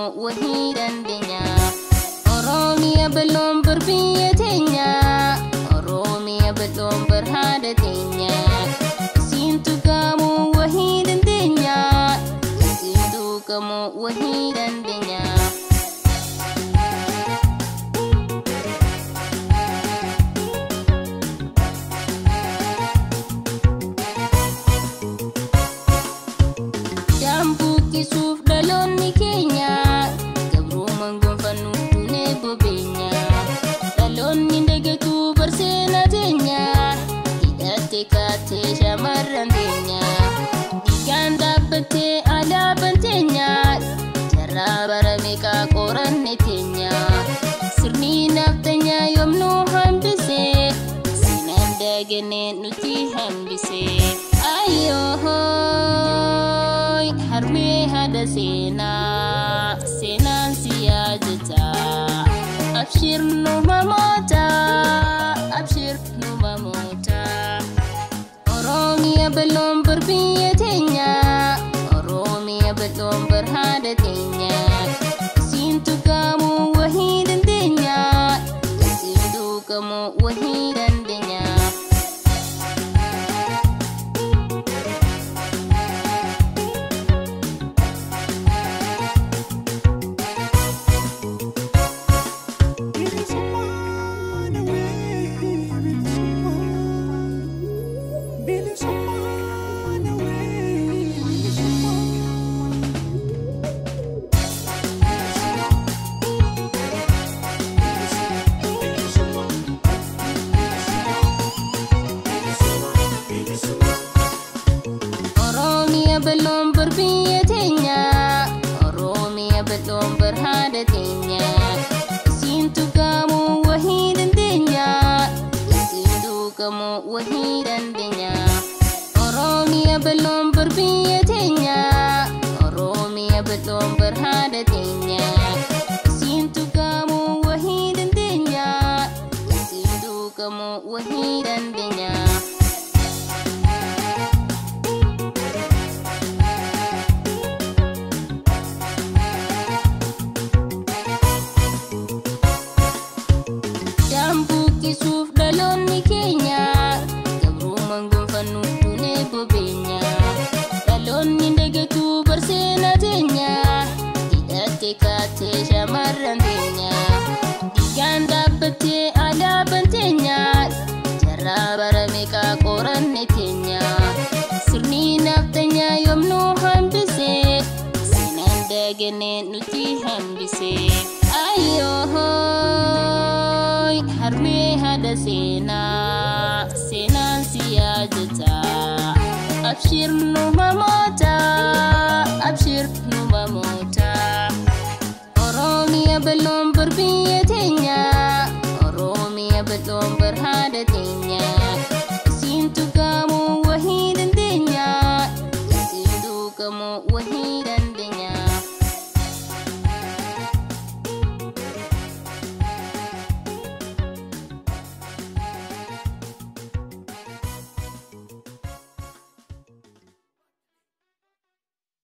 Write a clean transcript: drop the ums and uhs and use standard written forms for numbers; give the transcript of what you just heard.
kamu wahidan denya Oromia belum berbiyatenya Oromia belum berhadatenya Sintu kamu wahidan denya Sintu kamu wahidan denya Kisuf dalon ni Kenya Gabru manggonfan nutune bobenya Dalon ni ndegatu bersenatenya Hidate kate syamaran tenya Diganda bete ala bentenya Jara barameka koran netenya Sirni naftanya yomnu hambise Sinanda gene nuti hambise Ayo harme hada sena siyajata abshir no mamota Oromia belum berbiyatenya Oromia belum berhadatenya Sintu kamu wahidan denya Sintu kamu wahidan denya belum berbiyatenya Oromia belum berhadatenya Sintu kamu wahidan denya Sintu kamu wahidan denya Oromia belum berbiyatenya Oromia belum berhadatenya Sintu kamu wahidan denya Sintu kamu wahidan denya Kisuf dalon ni Kenya Gabru manggonfan nutune bobenya Dalon ni ndegatu bersenatenya Hidate kate syamaran tenya Diganda bete ala bentenya Jara barameka koran netenya Sirni naftanya yomnu hambise Sinanda gene nuti hambise Ayo harme hada sena siyajata abshir no mamota Oromia belum berbiyatenya Oromia belum berhadatenya Sintu kamu wahidan denya Sintu kamu wahidan